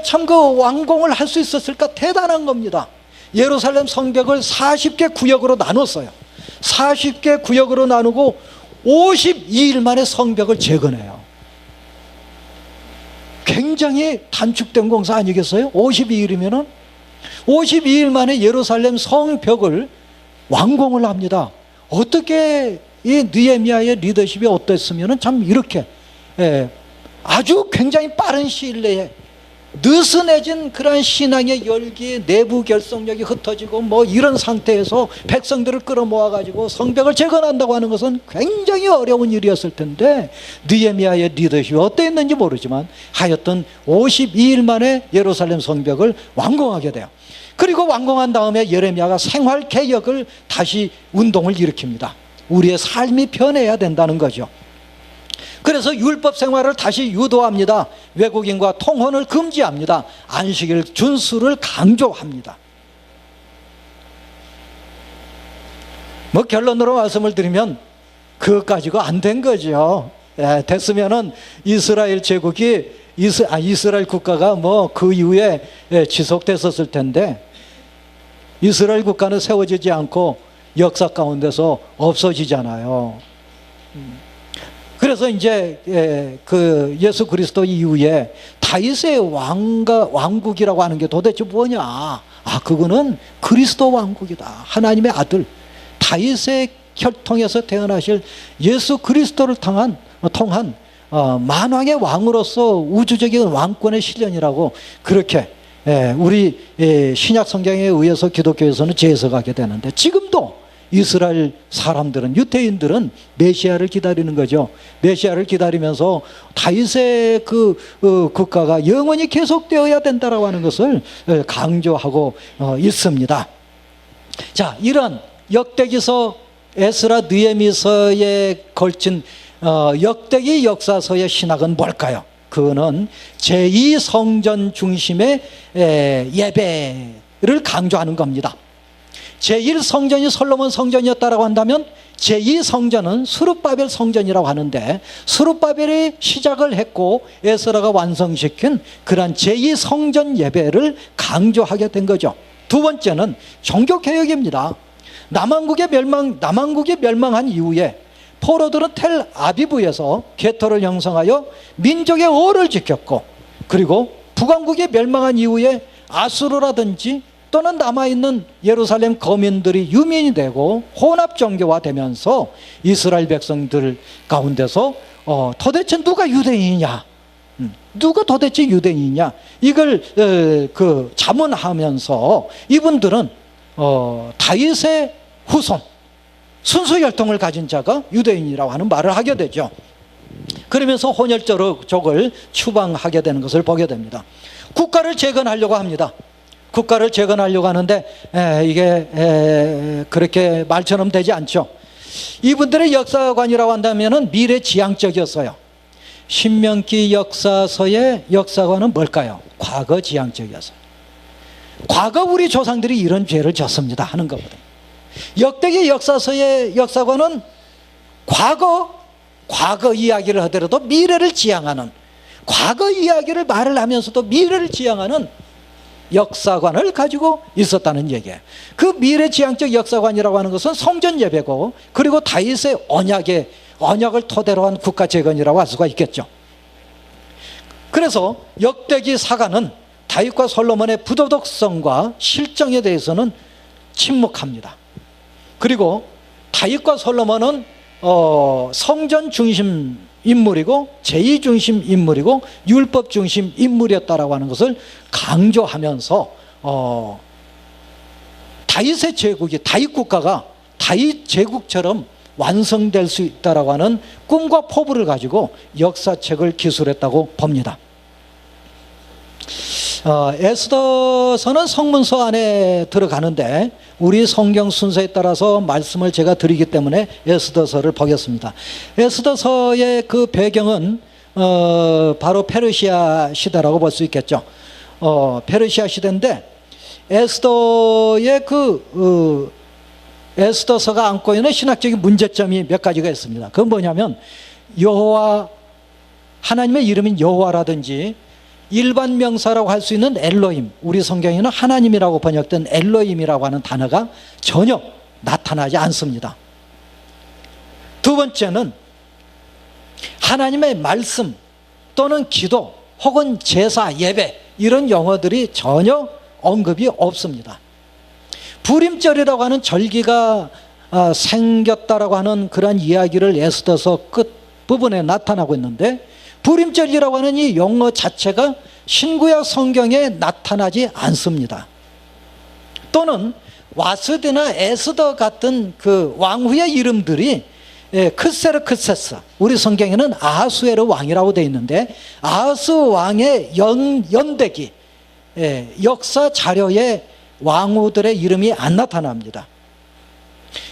참 그 완공을 할 수 있었을까? 대단한 겁니다. 예루살렘 성벽을 40개 구역으로 나눴어요. 40개 구역으로 나누고 52일 만에 성벽을 재건해요. 굉장히 단축된 공사 아니겠어요? 52일이면은 52일 만에 예루살렘 성벽을 완공을 합니다. 어떻게 이 느헤미야의 리더십이 어땠으면 참 이렇게 아주 굉장히 빠른 시일 내에 느슨해진 그런 신앙의 열기, 내부 결속력이 흩어지고 뭐 이런 상태에서 백성들을 끌어모아 가지고 성벽을 재건한다고 하는 것은 굉장히 어려운 일이었을 텐데, 느헤미야의 리더십이 어땠는지 모르지만 하여튼 52일 만에 예루살렘 성벽을 완공하게 돼요. 그리고 완공한 다음에 예레미야가 생활개혁을 다시 운동을 일으킵니다. 우리의 삶이 변해야 된다는 거죠. 그래서 율법 생활을 다시 유도합니다. 외국인과 통혼을 금지합니다. 안식일 준수를 강조합니다. 뭐 결론으로 말씀을 드리면 그것 가지고 안 된 거죠. 됐으면은 이스라엘 제국이 이스라엘 국가가 뭐 그 이후에 지속됐었을 텐데, 이스라엘 국가는 세워지지 않고 역사 가운데서 없어지잖아요. 그래서 이제 그 예수 그리스도 이후에 다윗의 왕국이라고 하는 게 도대체 뭐냐? 그거는 그리스도 왕국이다. 하나님의 아들 다윗의 혈통에서 태어나실 예수 그리스도를 통한 만왕의 왕으로서 우주적인 왕권의 실현이라고, 그렇게 우리 신약 성경에 의해서 기독교에서는 재해석하게 되는데, 지금도 이스라엘 사람들은, 유대인들은 메시아를 기다리는 거죠. 메시아를 기다리면서 다윗의 국가가 영원히 계속되어야 된다라고 하는 것을 강조하고 있습니다. 자, 이런 역대기서, 에스라, 느헤미서에 걸친 역대기 역사서의 신학은 뭘까요? 그거는 제2성전 중심의 예배를 강조하는 겁니다. 제1성전이 솔로몬 성전이었다고 한다면 제2성전은 스룹바벨 성전이라고 하는데, 스룹바벨이 시작을 했고 에스라가 완성시킨 그러한 제2성전 예배를 강조하게 된 거죠. 두 번째는 종교개혁입니다. 남왕국이 멸망한 이후에 포로들은 텔 아비브에서 게토를 형성하여 민족의 어를 지켰고, 그리고 북왕국이 멸망한 이후에 아수르라든지 또는 남아있는 예루살렘 거민들이 유민이 되고 혼합 종교화 되면서 이스라엘 백성들 가운데서 도대체 누가 유대인이냐, 누가 도대체 유대인이냐, 이걸 자문하면서 이분들은 다윗의 후손, 순수 혈통을 가진 자가 유대인이라고 하는 말을 하게 되죠. 그러면서 혼혈족을 추방하게 되는 것을 보게 됩니다. 국가를 재건하려고 합니다. 국가를 재건하려고 하는데 이게 그렇게 말처럼 되지 않죠. 이분들의 역사관이라고 한다면 미래지향적이었어요. 신명기 역사서의 역사관은 뭘까요? 과거지향적이어서. 과거 우리 조상들이 이런 죄를 졌습니다 하는 것거든요. 역대기 역사서의 역사관은 과거 이야기를 하더라도 미래를 지향하는, 과거 이야기를 말을 하면서도 미래를 지향하는 역사관을 가지고 있었다는 얘기예요. 그 미래지향적 역사관이라고 하는 것은 성전 예배고, 그리고 다윗의 언약을 토대로 한 국가재건이라고 할 수가 있겠죠. 그래서 역대기 사가는 다윗과 솔로몬의 부도덕성과 실정에 대해서는 침묵합니다. 그리고 다윗과 솔로몬은 성전 중심 인물이고 제2 중심 인물이고 율법 중심 인물이었다라고 하는 것을 강조하면서 다윗의 제국이, 다윗 국가가 다윗 제국처럼 완성될 수 있다라고 하는 꿈과 포부를 가지고 역사책을 기술했다고 봅니다. 에스더서는 성문서 안에 들어가는데 우리 성경 순서에 따라서 말씀을 제가 드리기 때문에 에스더서를 보겠습니다. 에스더서의 그 배경은 바로 페르시아 시대라고 볼 수 있겠죠. 페르시아 시대인데 에스더의 에스더서가 안고 있는 신학적인 문제점이 몇 가지가 있습니다. 그건 뭐냐면 여호와, 하나님의 이름인 여호와라든지 일반 명사라고 할 수 있는 엘로힘, 우리 성경에는 하나님이라고 번역된 엘로힘이라고 하는 단어가 전혀 나타나지 않습니다. 두 번째는 하나님의 말씀 또는 기도 혹은 제사, 예배 이런 용어들이 전혀 언급이 없습니다. 부림절이라고 하는 절기가 생겼다라고 하는 그런 이야기를 에스더서 끝부분에 나타나고 있는데, 부림절이라고 하는 이 용어 자체가 신구약 성경에 나타나지 않습니다. 또는 와스디나 에스더 같은 그 왕후의 이름들이 크세르크세스, 우리 성경에는 아하수에르 왕이라고 되어 있는데 아하수 왕의 연대기, 역사 자료에 왕후들의 이름이 안 나타납니다.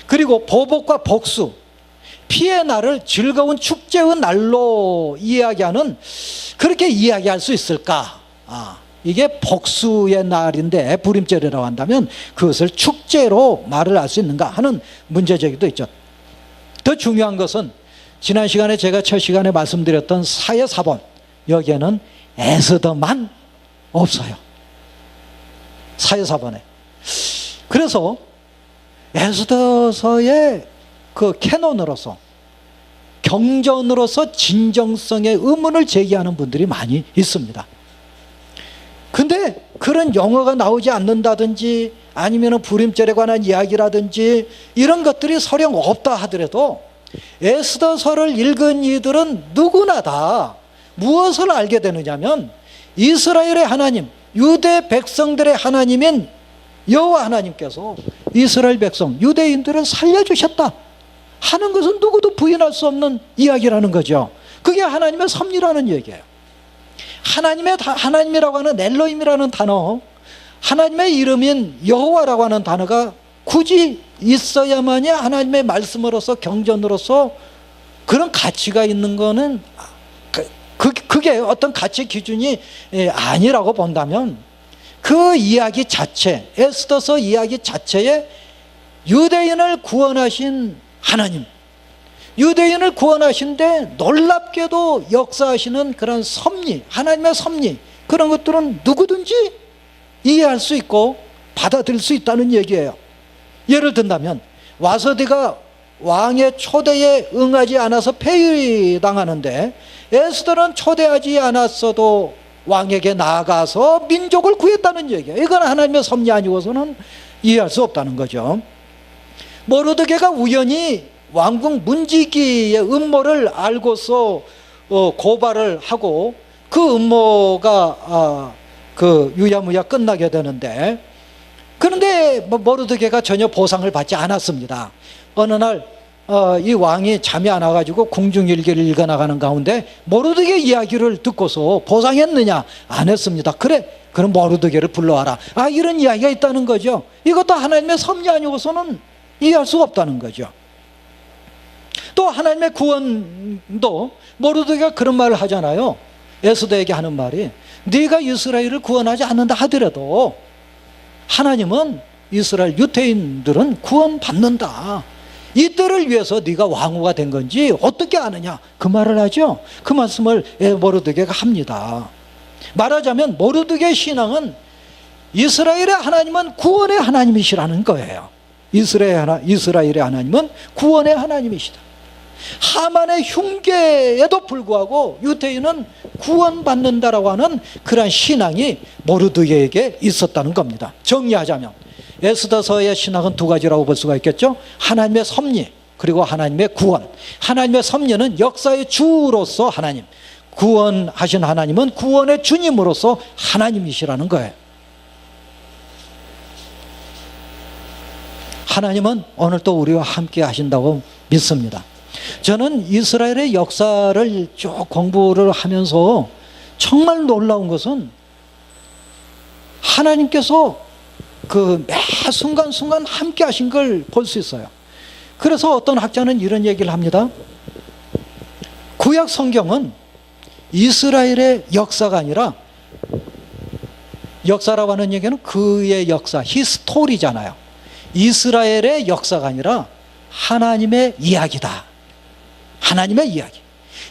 그리고 보복과 복수, 피의 날을 즐거운 축제의 날로 이야기하는, 그렇게 이야기할 수 있을까? 이게 복수의 날인데 부림절이라고 한다면 그것을 축제로 말을 할 수 있는가 하는 문제제기도 있죠. 더 중요한 것은 지난 시간에 제가 첫 시간에 말씀드렸던 사회사본, 여기에는 에스더만 없어요. 사회사본에. 그래서 에스더서의 그 캐논으로서, 경전으로서 진정성의 의문을 제기하는 분들이 많이 있습니다. 근데 그런 용어가 나오지 않는다든지 아니면 부림절에 관한 이야기라든지 이런 것들이 설령 없다 하더라도 에스더서를 읽은 이들은 누구나 다 무엇을 알게 되느냐면 이스라엘의 하나님, 유대 백성들의 하나님인 여호와 하나님께서 이스라엘 백성, 유대인들을 살려주셨다 하는 것은 누구도 부인할 수 없는 이야기라는 거죠. 그게 하나님의 섭리라는 얘기예요. 하나님이라고 하는 엘로힘이라는 단어, 하나님의 이름인 여호와라고 하는 단어가 굳이 있어야만이 하나님의 말씀으로서, 경전으로서 그런 가치가 있는 거는, 그게 어떤 가치 기준이 아니라고 본다면 그 이야기 자체, 에스더서 이야기 자체에 유대인을 구원하신 하나님, 유대인을 구원하신데 놀랍게도 역사하시는 그런 섭리, 하나님의 섭리, 그런 것들은 누구든지 이해할 수 있고 받아들일 수 있다는 얘기예요. 예를 든다면 와서디가 왕의 초대에 응하지 않아서 폐위당하는데 에스더는 초대하지 않았어도 왕에게 나아가서 민족을 구했다는 얘기예요. 이건 하나님의 섭리 아니고서는 이해할 수 없다는 거죠. 모르드게가 우연히 왕궁 문지기의 음모를 알고서 고발을 하고 그 음모가 유야무야 끝나게 되는데, 그런데 모르드게가 전혀 보상을 받지 않았습니다. 어느 날 이 왕이 잠이 안 와가지고 궁중일기를 읽어나가는 가운데 모르드게 이야기를 듣고서 보상했느냐? 안 했습니다. 그래, 그럼 모르드게를 불러와라. 이런 이야기가 있다는 거죠. 이것도 하나님의 섭리 아니고서는 이해할 수가 없다는 거죠. 또 또 하나님의 구원도 모르드게가 그런 말을 하잖아요. 에스더에게 하는 말이, 네가 이스라엘을 구원하지 않는다 하더라도 하나님은 이스라엘 유대인들은 구원받는다. 이때를 위해서 네가 왕후가 된 건지 어떻게 아느냐, 그 말을 하죠. 그 말씀을 모르드게가 합니다. 말하자면 모르드게의 신앙은 이스라엘의 하나님은 구원의 하나님이시라는 거예요. 이스라엘의 하나님은 구원의 하나님이시다. 하만의 흉계에도 불구하고 유대인은 구원받는다라고 하는 그러한 신앙이 모르드게에게 있었다는 겁니다. 정리하자면 에스더서의 신앙은 두 가지라고 볼 수가 있겠죠. 하나님의 섭리, 그리고 하나님의 구원. 하나님의 섭리는 역사의 주로서 하나님, 구원하신 하나님은 구원의 주님으로서 하나님이시라는 거예요. 하나님은 오늘 또 우리와 함께 하신다고 믿습니다. 저는 이스라엘의 역사를 쭉 공부를 하면서 정말 놀라운 것은 하나님께서 그 매 순간순간 함께 하신 걸 볼 수 있어요. 그래서 어떤 학자는 이런 얘기를 합니다. 구약 성경은 이스라엘의 역사가 아니라, 역사라고 하는 얘기는 그의 역사, 히스토리잖아요. 이스라엘의 역사가 아니라 하나님의 이야기다. 하나님의 이야기.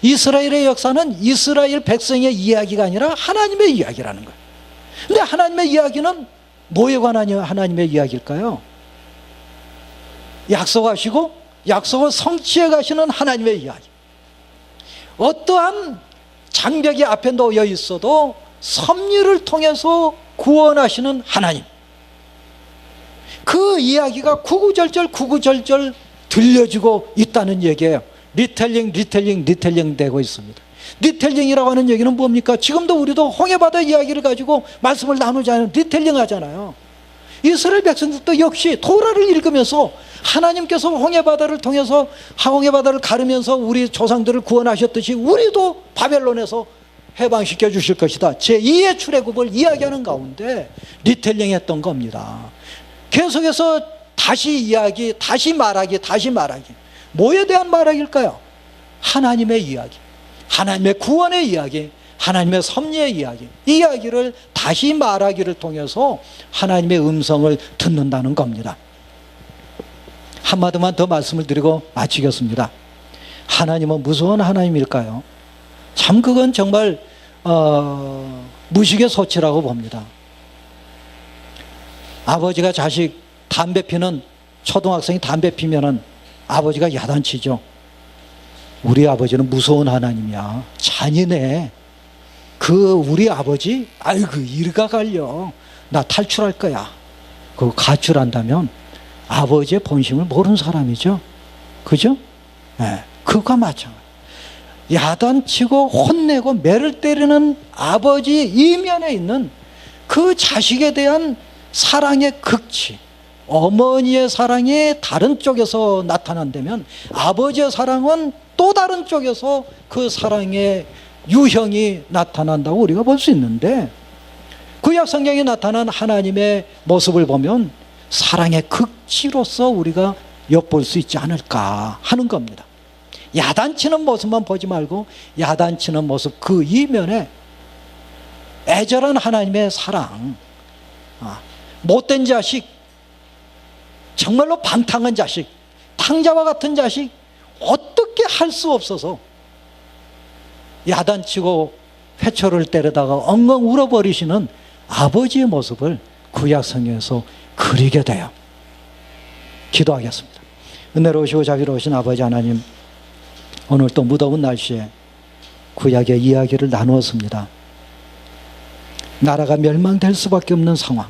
이스라엘의 역사는 이스라엘 백성의 이야기가 아니라 하나님의 이야기라는 거예요. 근데 하나님의 이야기는 뭐에 관한 하나님의 이야기일까요? 약속하시고 약속을 성취해 가시는 하나님의 이야기. 어떠한 장벽이 앞에 놓여 있어도 섭리를 통해서 구원하시는 하나님. 그 이야기가 구구절절 들려지고 있다는 얘기예요. 리텔링 되고 있습니다. 리텔링이라고 하는 얘기는 뭡니까? 지금도 우리도 홍해바다 이야기를 가지고 말씀을 나누잖아요. 리텔링 하잖아요. 이스라엘 백성들도 역시 토라를 읽으면서 하나님께서 홍해바다를 통해서 홍해바다를 가르면서 우리 조상들을 구원하셨듯이 우리도 바벨론에서 해방시켜 주실 것이다. 제2의 출애굽을 이야기하는 가운데 리텔링 했던 겁니다. 계속해서 다시 이야기, 다시 말하기. 뭐에 대한 말하기일까요? 하나님의 이야기, 하나님의 구원의 이야기, 하나님의 섭리의 이야기. 이 이야기를 다시 말하기를 통해서 하나님의 음성을 듣는다는 겁니다. 한마디만 더 말씀을 드리고 마치겠습니다. 하나님은 무서운 하나님일까요? 참 그건 정말 무식의 소치라고 봅니다. 아버지가 자식 담배 피는 초등학생이 담배 피면은 아버지가 야단치죠. 우리 아버지는 무서운 하나님이야. 잔인해. 우리 아버지, 아이고 일가 갈려. 나 탈출할 거야. 그거 가출한다면 아버지의 본심을 모르는 사람이죠. 그죠? 네, 그것과 마찬가지. 야단치고 혼내고 매를 때리는 아버지 이면에 있는 그 자식에 대한 사랑의 극치, 어머니의 사랑이 다른 쪽에서 나타난다면 아버지의 사랑은 또 다른 쪽에서 그 사랑의 유형이 나타난다고 우리가 볼 수 있는데, 구약 성경에 나타난 하나님의 모습을 보면 사랑의 극치로서 우리가 엿볼 수 있지 않을까 하는 겁니다. 야단치는 모습만 보지 말고 야단치는 모습 그 이면에 애절한 하나님의 사랑, 못된 자식, 정말로 방탕한 자식, 탕자와 같은 자식 어떻게 할 수 없어서 야단치고 회초를 때리다가 엉엉 울어버리시는 아버지의 모습을 구약 성경에서 그리게 돼요. 기도하겠습니다. 은혜로우시고 자비로우신 아버지 하나님, 오늘 또 무더운 날씨에 구약의 이야기를 나누었습니다. 나라가 멸망될 수밖에 없는 상황,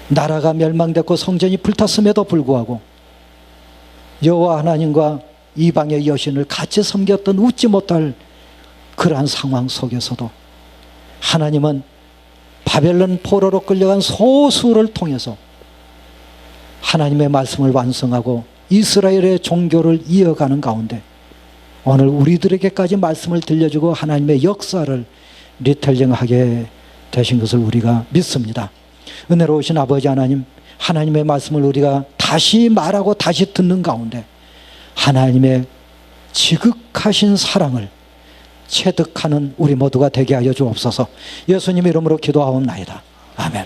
나라가 멸망됐고 성전이 불탔음에도 불구하고 여호와 하나님과 이방의 여신을 같이 섬겼던 웃지 못할 그러한 상황 속에서도 하나님은 바벨론 포로로 끌려간 소수를 통해서 하나님의 말씀을 완성하고 이스라엘의 종교를 이어가는 가운데 오늘 우리들에게까지 말씀을 들려주고 하나님의 역사를 리텔링하게 되신 것을 우리가 믿습니다. 은혜로우신 아버지 하나님, 하나님의 말씀을 우리가 다시 말하고 다시 듣는 가운데 하나님의 지극하신 사랑을 체득하는 우리 모두가 되게 하여 주옵소서. 예수님 이름으로 기도하옵나이다. 아멘.